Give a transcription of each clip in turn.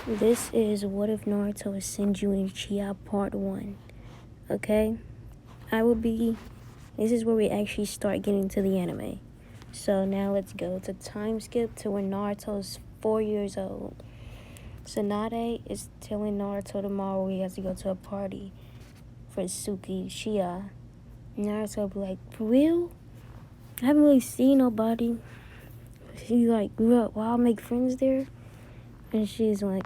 This is What If Naruto is Senju and Uchiha Part 1. Okay? This is where we actually start getting to the anime. So now let's go. It's a time skip to when Naruto's 4 years old. Tsunade is telling Naruto tomorrow he has to go to a party for Suki Uchiha. Naruto be like, for real? I haven't really seen nobody. She like, grew up, well, I'll make friends there. And she's like,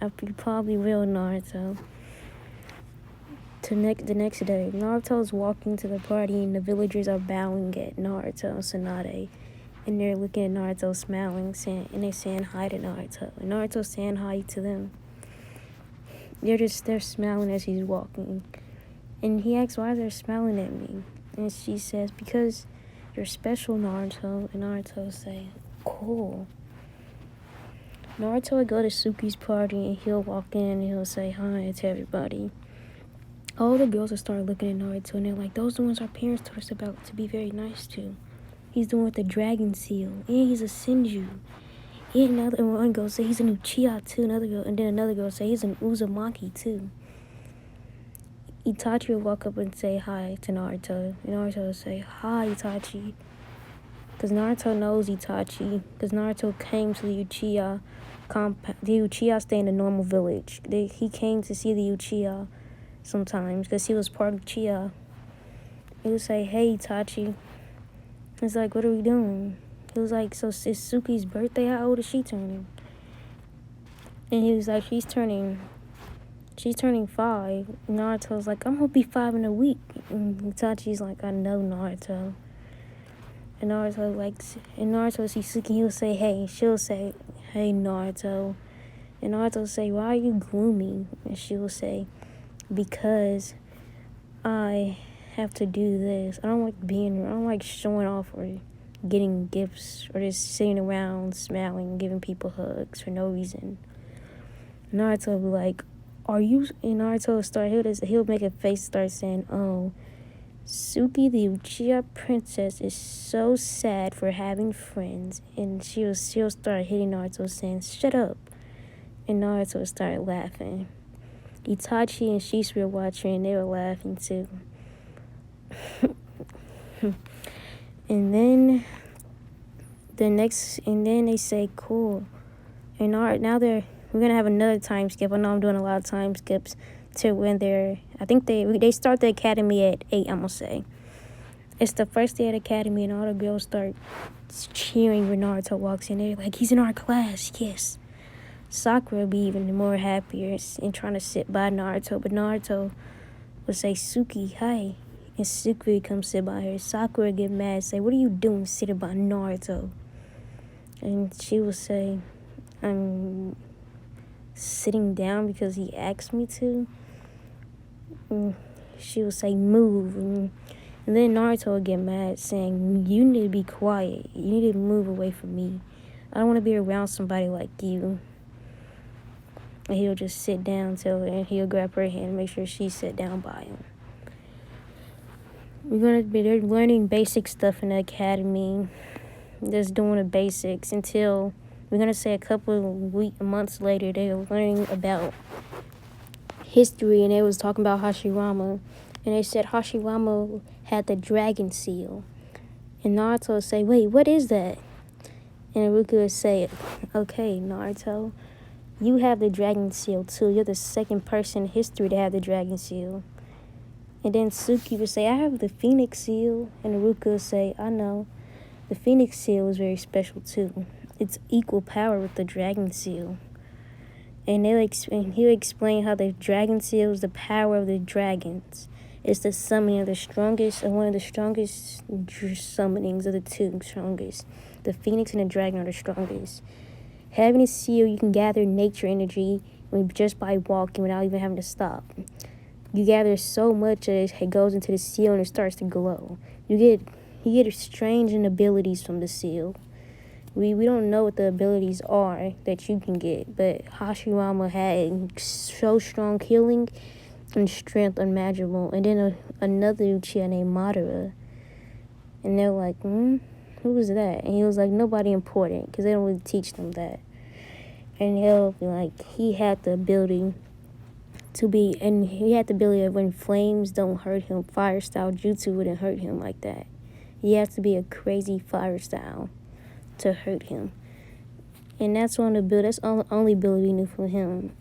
I probably will, Naruto. The next day, Naruto's walking to the party and the villagers are bowing at Naruto and Tsunade. And they're looking at Naruto smiling, and they're saying hi to Naruto. And Naruto's saying hi to them. They're smiling as he's walking. And he asks why they're smiling at me. And she says, because you're special, Naruto. And Naruto say, cool. Naruto would go to Suki's party and he'll walk in and he'll say hi to everybody. All the girls will start looking at Naruto and they're like, those are the ones our parents told us about to be very nice to. He's the one with the dragon seal, and he's a senju. And one girl say he's an uchiha too, and then another girl say he's an uzumaki too. Itachi will walk up and say hi to Naruto, and Naruto will say, hi Itachi. Because Naruto knows Itachi, because Naruto came to the Uchiha compound. The Uchiha stay in the normal village. He came to see the Uchiha sometimes because he was part of Uchiha. He would say, hey Itachi. He's like, what are we doing? He was like, so it's Suki's birthday, how old is she turning? And he was like, she's turning 5. And Naruto's like, I'm gonna be 5 in a week. And Itachi's like, I know, Naruto. And Naruto sees Suki, he'll say, hey. She'll say, hey, Naruto. And Naruto say, why are you gloomy? And she'll say, because I have to do this. I don't like showing off or getting gifts or just sitting around smiling, giving people hugs for no reason. Naruto will be like, are you? And Naruto will start, he'll make a face, start saying, oh, Suki the Uchiha princess is so sad for having friends. And she'll start hitting Naruto saying, shut up. And Naruto will start laughing. Itachi and Shisui were watching and they were laughing too. And then they say cool. And now we're gonna have another time skip. I know I'm doing a lot of time skips to when they start the academy at 8, I'm gonna say. It's the first day at academy and all the girls start cheering when Naruto walks in. They're like, he's in our class, yes. Sakura will be even more happier and trying to sit by Naruto, but Naruto would say, Suki, hi. And Suki would come sit by her. Sakura would get mad and say, what are you doing sitting by Naruto? And she would say, I'm sitting down because he asked me to. And she would say, move. And then Naruto would get mad saying, you need to be quiet. You need to move away from me. I don't want to be around somebody like you. And he'll just sit down and he'll grab her hand and make sure she sat down by him. They're learning basic stuff in the academy. Just doing the basics until we're gonna say a couple of months later they were learning about history and they was talking about Hashirama. And they said Hashirama had the dragon seal. And Naruto would say, wait, what is that? And Iruka would say, okay, Naruto, you have the dragon seal too. You're the second person in history to have the dragon seal. And then Suki would say, I have the phoenix seal. And Iruka would say, I know. The phoenix seal is very special too. It's equal power with the dragon seal. And he'll explain how the dragon seal is the power of the dragons. It's the summoning of the strongest, one of the strongest summonings of the two strongest. The phoenix and the dragon are the strongest. Having a seal, you can gather nature energy just by walking without even having to stop. You gather so much that it goes into the seal and it starts to glow. You get strange abilities from the seal. We don't know what the abilities are that you can get, but Hashirama had so strong healing and strength unmanageable. And then another Uchiha named Madara. And they're like, who was that? And he was like, nobody important, because they don't really teach them that. And he'll be like, he had the ability of when flames don't hurt him, fire style jutsu wouldn't hurt him like that. He has to be a crazy fire style to hurt him. And that's that's the only ability we knew from him.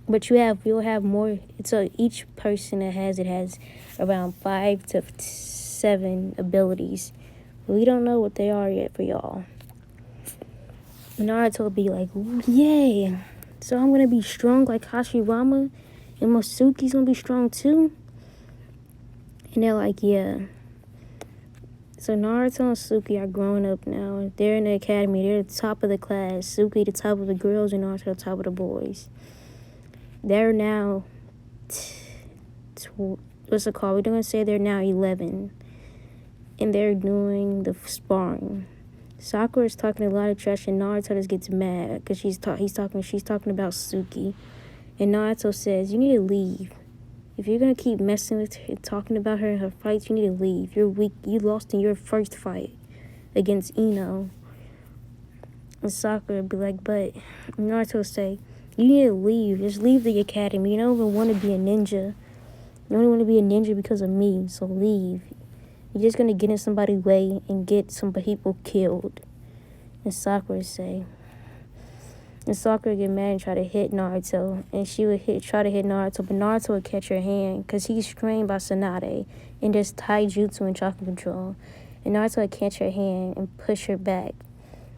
But you'll have more. So each person that has it has around 5 to 7 abilities. We don't know what they are yet for y'all. Naruto will be like, yay! So I'm gonna be strong like Hashirama, and Masuki's gonna be strong too. And they're like, yeah. So Naruto and Suki are growing up now. They're in the academy. They're the top of the class. Suki the top of the girls, and Naruto the top of the boys. They're now, what's it called? We're gonna say they're now 11, and they're doing the sparring. Sakura is talking a lot of trash, and Naruto just gets mad because she's talking about Suki, and Naruto says, "You need to leave. If you're gonna keep messing with her, talking about her in her fights, you need to leave. You're weak. You lost in your first fight against Ino." And Sakura would be like, "But," Naruto would say, "You need to leave. Just leave the academy. You don't even want to be a ninja. You only want to be a ninja because of me, so leave. You're just going to get in somebody's way and get some people killed." And Sakura would say, and Sakura would get mad and try to hit Naruto. And she would try to hit Naruto, but Naruto would catch her hand because he's trained by Tsunade and there's taijutsu and chakra control. And Naruto would catch her hand and push her back.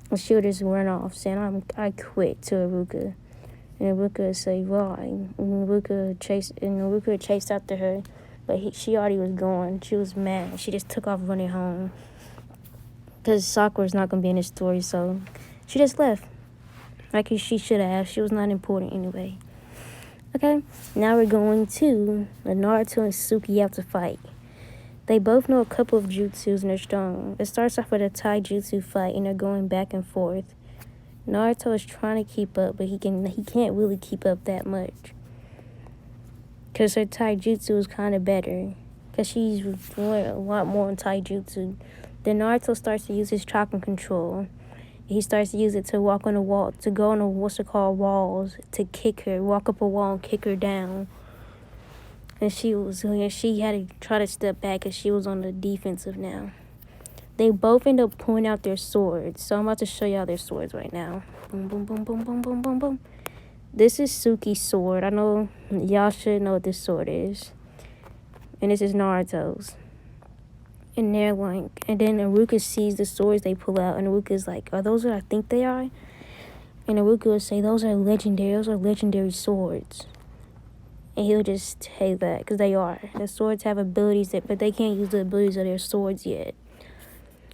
And she would just run off, saying, I quit, to Iruka. And Iruka would say, why? And Iruka would chase after her. But she already was gone. She was mad. She just took off running home. Because Sakura's not going to be in this story, so she just left. Like she should have. She was not important anyway. Okay, now we're going to the Naruto and Suki have to fight. They both know a couple of jutsus and they're strong. It starts off with a taijutsu fight and they're going back and forth. Naruto is trying to keep up, but he can't really keep up that much. Because her taijutsu is kind of better. Because she's doing a lot more in taijutsu. Then Naruto starts to use his chakra control. He starts to use it to walk on the wall, to go on walls, to kick her, walk up a wall and kick her down. And she had to try to step back because she was on the defensive now. They both end up pulling out their swords. So I'm about to show y'all their swords right now. Boom, boom, boom, boom, boom, boom, boom, boom. This is Suki's sword. I know y'all should know what this sword is. And this is Naruto's. And they're like, and then Iruka sees the swords they pull out, and Iruka's like, are those what I think they are? And Iruka would say, those are legendary swords. And he'll just say that, because they are. The swords have abilities, but they can't use the abilities of their swords yet.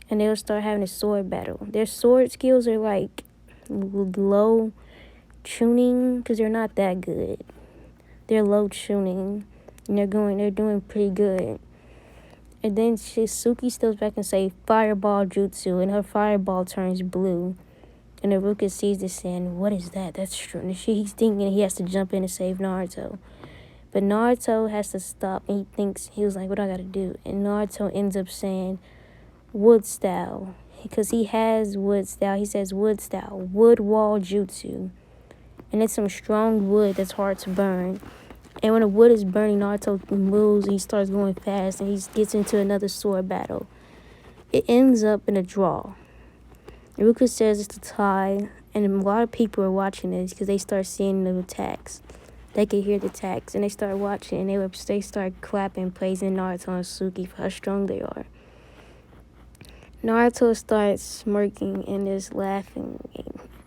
And they'll start having a sword battle. Their sword skills are like low tuning, because they're not that good. They're low tuning, and they're doing pretty good. And then Suki steps back and say, fireball jutsu, and her fireball turns blue. And Iruka sees this saying, what is that? That's true. And he's thinking he has to jump in and save Naruto. But Naruto has to stop, and he was like, what do I gotta do? And Naruto ends up saying, wood style. Because he has wood style. He says wood style, wood wall jutsu. And it's some strong wood that's hard to burn. And when the wood is burning, Naruto moves and he starts going fast and he gets into another sword battle. It ends up in a draw. Iruka says it's a tie, and a lot of people are watching this because they start seeing the attacks. They could hear the attacks, and they start watching, and they start clapping, praising Naruto and Suki for how strong they are. Naruto starts smirking and just laughing,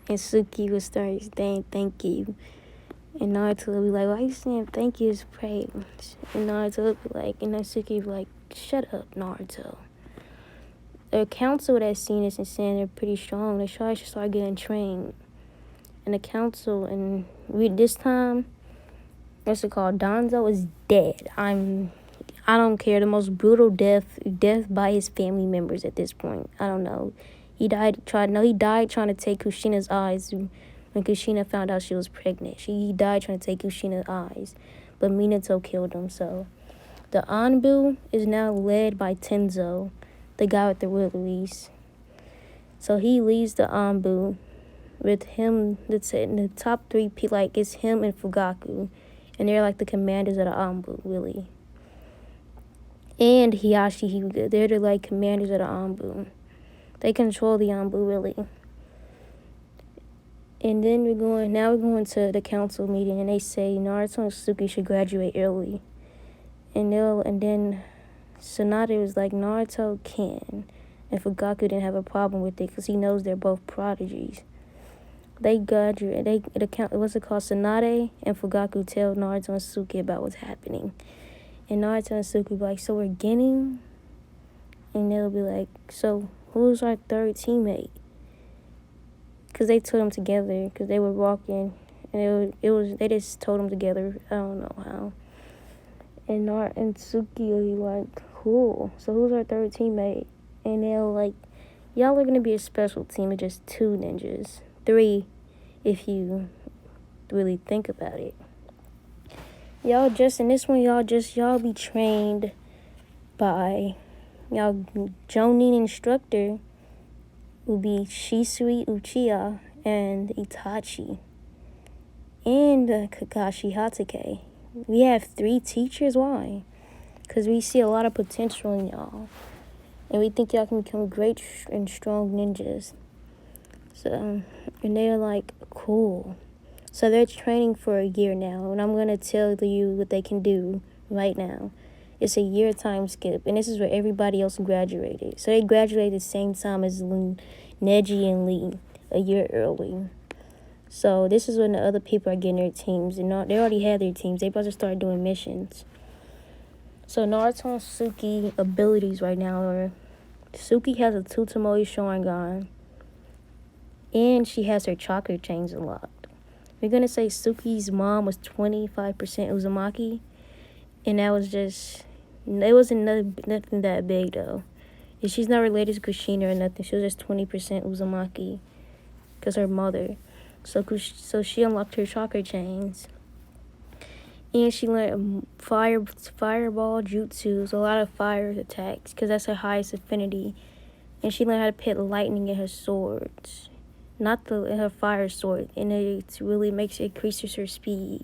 and Suki will start saying thank you. And Naruto will be like, why are you saying thank you is praise? And Naruto will be like, and then Suki will be like, shut up, Naruto. The council that's seen this and saying they're pretty strong, they should start getting trained. And the council, and this time, what's it called? Danzo is dead. I don't care. The most brutal death by his family members at this point. I don't know. He died trying to take Kushina's eyes when Kushina found out she was pregnant. He died trying to take Kushina's eyes. But Minato killed him, so. The Anbu is now led by Tenzo, the guy with the willies. So he leads the Anbu. with him. That's in the top three. Like it's him and Fugaku, and they're like the commanders of the Anbu, really. And Hiyashi, they're the like commanders of the Anbu. They control the Anbu, really. And then we're going to the council meeting, and they say Naruto and Suki should graduate early. And then Tsunade was like, Naruto can. And Fugaku didn't have a problem with it because he knows they're both prodigies. They graduate. What's it called? Tsunade and Fugaku tell Naruto and Suki about what's happening. And Naruto and Suki be like, so we're getting? And they'll be like, so who's our third teammate? Because they told them together because they were walking. And they just told them together. I don't know how. And Suki will be like, cool. So who's our third teammate? And they'll like, y'all are going to be a special team of just 2 ninjas. 3 if you really think about it. Y'all be trained by y'all Jonin instructor will be Shisui Uchiha and Itachi and Kakashi Hatake. We have 3 teachers. Why? Because we see a lot of potential in y'all. And we think y'all can become great and strong ninjas. So, and they're like, cool. So they're training for a year now. And I'm going to tell you what they can do right now. It's a year time skip. And this is where everybody else graduated. So they graduated the same time as Neji and Lee, a year early. So this is when the other people are getting their teams. And they already had their teams. They about to start doing missions. So Naruto and Suki abilities right now are, Suki has a Tsutomoe Sharingan, and she has her chakra chains unlocked. We're going to say Suki's mom was 25% Uzumaki, and that was just, it wasn't nothing that big though. And she's not related to Kushina or nothing. She was just 20% Uzumaki because her mother. So she unlocked her chakra chains. And she learned fireball jutsu, so a lot of fire attacks, because that's her highest affinity. And she learned how to put lightning in her swords, not in her fire sword, and it really increases her speed.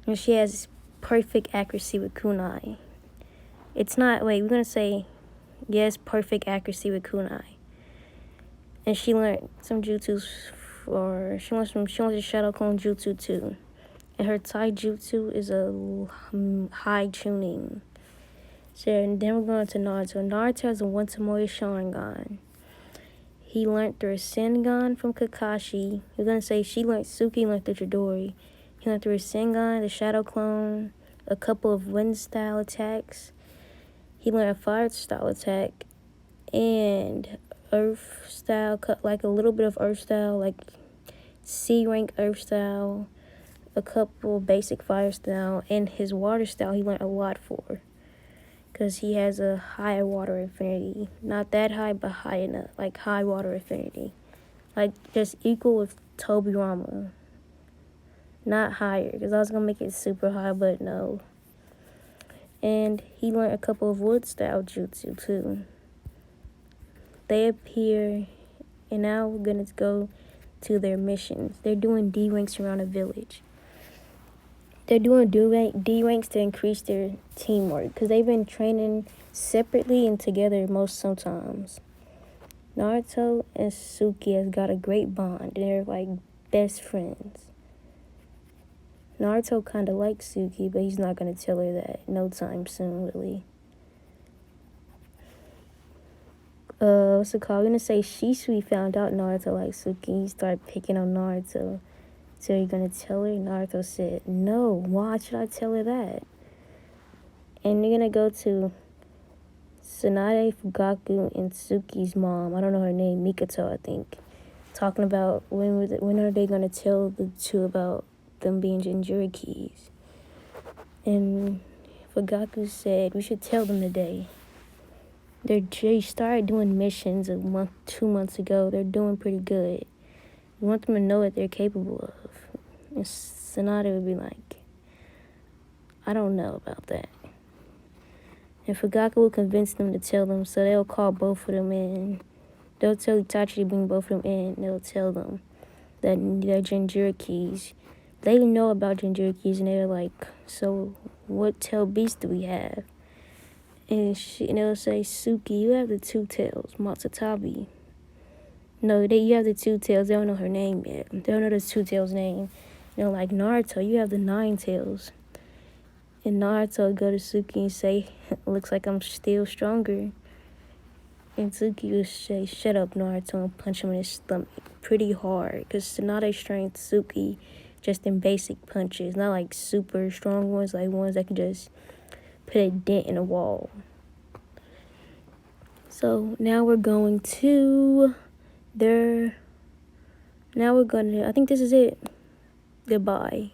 And she has perfect accuracy with kunai. We're gonna say, yes, perfect accuracy with kunai. And she learned some jutsus she learned a shadow clone jutsu too. And her taijutsu is a high tuning. So and then we're going to Naruto. Naruto has a one Tomoe Sharingan. He learned the Rasengan from Kakashi. We're going to say Suki learned the Chidori. He learned the Rasengan, the Shadow Clone, a couple of wind style attacks. He learned a fire style attack and earth style, like a little bit of earth style, like C rank earth style. A couple basic fire style, and his water style he learned a lot for, because he has a high water affinity. Not that high, but high enough, like high water affinity, like just equal with Tobirama. Not higher, because I was gonna make it super high, but no. And he learned a couple of wood style jutsu too. They appear, and now we're gonna go to their missions. They're doing D ranks around a village. They're doing D ranks to increase their teamwork, because they've been training separately and together sometimes. Naruto and Suki has got a great bond. They're like best friends. Naruto kind of likes Suki, but he's not going to tell her that no time soon, really. What's it called? I'm going to say Shisui found out Naruto likes Suki. He started picking on Naruto. So you're going to tell her? Naruto said, no, why should I tell her that? And you're going to go to Tsunade, Fugaku, and Suki's mom. I don't know her name, Mikoto, I think. Talking about when are they going to tell the two about them being Jinchurikis. And Fugaku said, we should tell them today. They started doing missions 2 months ago. They're doing pretty good. We want them to know what they're capable of. And Tsunade would be like, I don't know about that. And Fugaku will convince them to tell them, so they'll call both of them in. They'll tell Itachi to bring both of them in, and they'll tell them. their Jinchurikis. They know about Jinchurikis and they're like, so what tail beast do we have? And they'll say, Suki, you have the two tails. Matsutabi. No, you have the two tails. They don't know her name yet. They don't know the two tails name. Like, Naruto, you have the 9 tails. And Naruto go to Suki and say, looks like I'm still stronger. And Suki would say, shut up, Naruto, and punch him in his stomach pretty hard. Because Tsunade's strength, Suki, just in basic punches. Not like super strong ones, like ones that can just put a dent in a wall. So now we're going to I think this is it. Goodbye.